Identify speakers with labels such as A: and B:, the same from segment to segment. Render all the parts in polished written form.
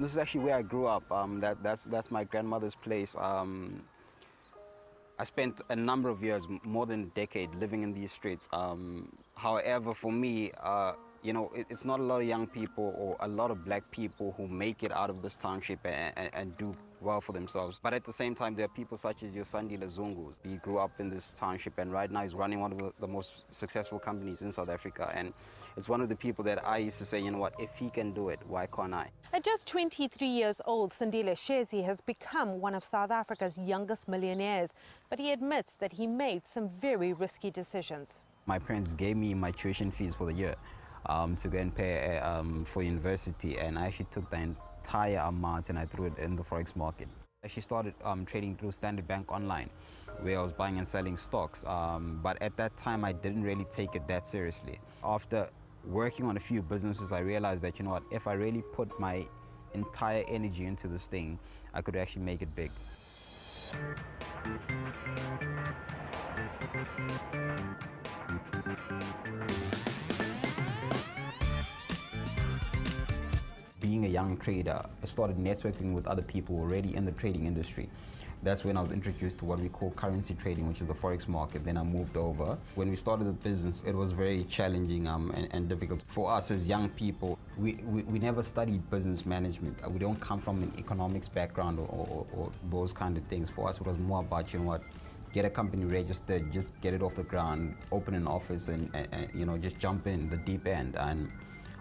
A: This is actually where I grew up. That's my grandmother's place. I spent a number of years, more than a decade, living in these streets. However, for me, it's not a lot of young people or a lot of black people who make it out of this township and do well for themselves. But at the same time, there are people such as your Sandile Zungu. He grew up in this township and right now he's running one of the most successful companies in South Africa. And it's one of the people that I used to say, you know what, if he can do it, why can't I?
B: At just 23 years old, Sandile Shezi has become one of South Africa's youngest millionaires, but he admits that he made some very risky decisions.
A: My parents gave me my tuition fees for the year to go and pay for university, and I actually took the entire amount and I threw it in the forex market. I actually started trading through Standard Bank online, where I was buying and selling stocks, but at that time I didn't really take it that seriously. After working on a few businesses, I realized that, you know what, if I really put my entire energy into this thing, I could actually make it big. Being a young trader, I started networking with other people already in the trading industry. That's when I was introduced to what we call currency trading, which is the forex market. Then I moved over. When we started the business, it was very challenging and difficult. For us as young people, we never studied business management. We don't come from an economics background or those kind of things. For us, it was more about, you know what, get a company registered, just get it off the ground, open an office and just jump in the deep end. And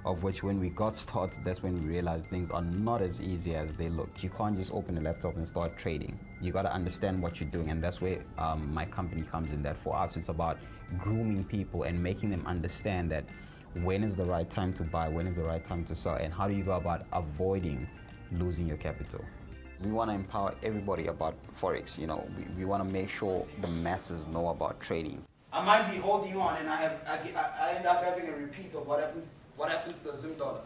A: of which when we got started, that's when we realized things are not as easy as they look. You can't just open a laptop and start trading. You got to understand what you're doing, and that's where my company comes in. That for us, it's about grooming people and making them understand that when is the right time to buy, when is the right time to sell, and how do you go about avoiding losing your capital. We want to empower everybody about forex. We want to make sure the masses know about trading. I might be holding on, and I end up having a repeat of what happens to the Zim dollar.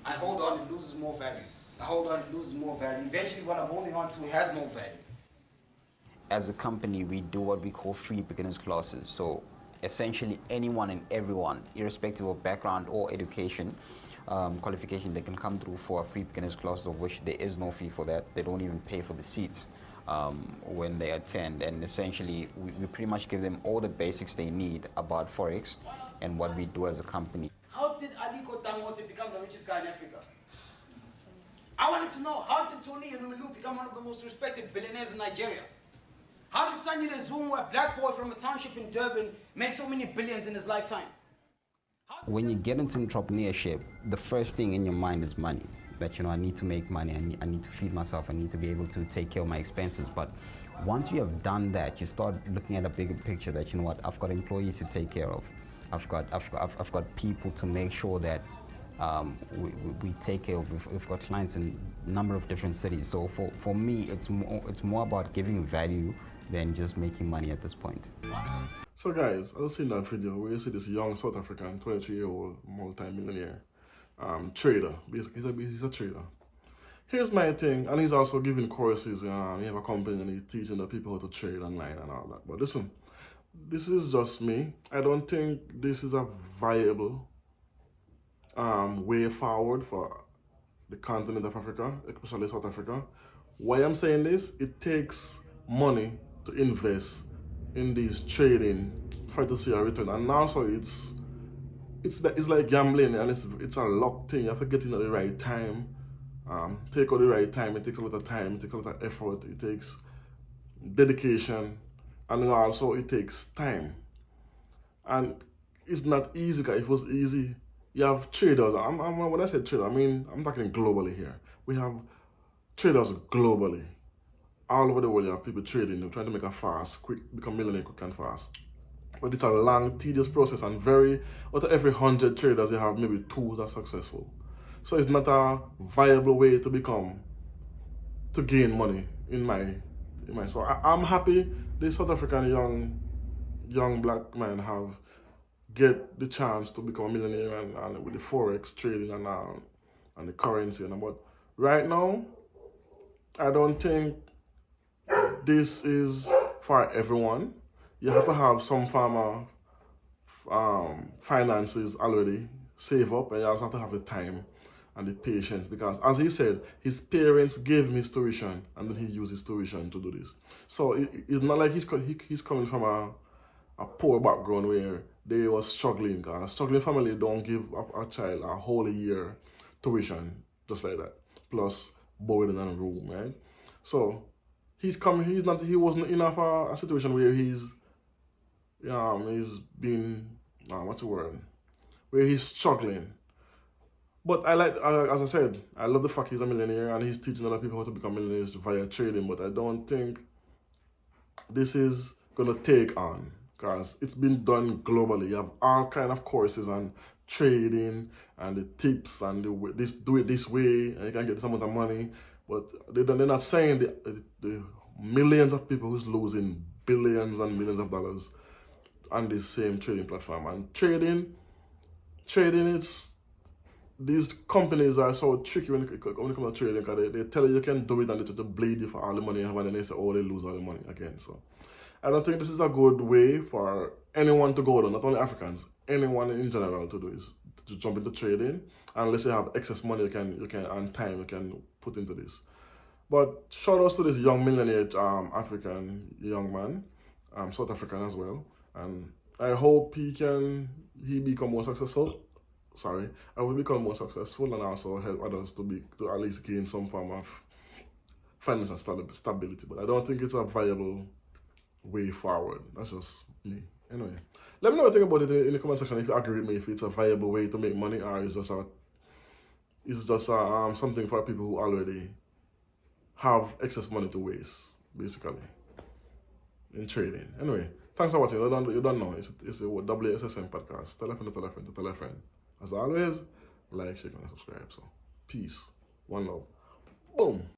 A: I hold on, it loses more value. I hold on, it loses more value. Eventually, what I'm holding on to has no value. As a company, we do what we call free beginners classes. So essentially, anyone and everyone, irrespective of background or education, qualification, they can come through for a free beginners class, of which there is no fee for that. They don't even pay for the seats when they attend. And essentially, we pretty much give them all the basics they need about forex and what we do as a company. How did Aliko Dangote become the richest guy in Africa? I wanted to know, how did Tony Elumelu become one of the most respected billionaires in Nigeria? How did Sandile Zungu, a black boy from a township in Durban, make so many billions in his lifetime? When you get into entrepreneurship, the first thing in your mind is money. That, I need to make money, I need to feed myself, I need to be able to take care of my expenses. But once you have done that, you start looking at a bigger picture that, I've got employees to take care of. I've got people to make sure that we take care of. We've got clients in a number of different cities. So for me, it's more about giving value than just making money at this point.
C: So guys, I've seen that video where you see this young South African 23-year-old multi-millionaire trader. Basically, he's a trader. Here's my thing, and he's also giving courses. He have a company and he's teaching the people how to trade online and all that. But listen, this is just me. I don't think this is a viable way forward for the continent of Africa, especially South Africa. Why I'm saying this, it takes money to invest in these trading for to see a return, and also it's like gambling, and it's a luck thing. You have to get in at the right time, take out the right time. It takes a lot of time, it takes a lot of effort, it takes dedication, and also it takes time. And it's not easy, because if it was easy, you have traders. When I say trader, I'm talking globally here. We have traders globally. All over the world, you have people trading. They're trying to make a fast, quick, become millionaire quick and fast. But it's a long, tedious process, and out of every 100 traders, you have maybe 2 that are successful. So it's not a viable way to gain money in my. So I'm happy this South African young black man get the chance to become a millionaire and with the forex trading and the currency but right now, I don't think this is for everyone. You have to have some form of finances already save up, and you also have to have the time and the patience, because as he said, his parents gave him his tuition and then he used his tuition to do this. So it's not like he's coming from a poor background where they were struggling. A struggling family don't give a child a whole year tuition just like that, plus board and a room, right? So he wasn't in a situation where he's been what's the word? Where he's struggling. But I like, as I said, I love the fact he's a millionaire and he's teaching other people how to become millionaires via trading, but I don't think this is gonna take on, because it's been done globally. You have all kind of courses on trading and the tips and do it this way and you can get some amount of money, but they're not saying the millions of people who's losing billions and millions of dollars on this same trading platform. And trading, these companies are so tricky when it comes to trading, because they tell you can do it and they bleed you for all the money you have, and then they say, oh, they lose all the money again. So I don't think this is a good way for anyone to go down, not only Africans, anyone in general to do is to jump into trading, unless you have excess money and time you can put into this. But shout outs to this young millionaire African young man, South African as well, and I hope he become more successful. I will become more successful and also help others to at least gain some form of financial stability. But I don't think it's a viable way forward. That's just me. Anyway, let me know what you think about it in the comment section. If you agree with me, if it's a viable way to make money, or it's just something for people who already have excess money to waste, basically, in trading. Anyway, thanks for watching. You don't know. It's a WSSM podcast. Tell a friend. As always, like, share, and subscribe. So, peace. One love. Boom.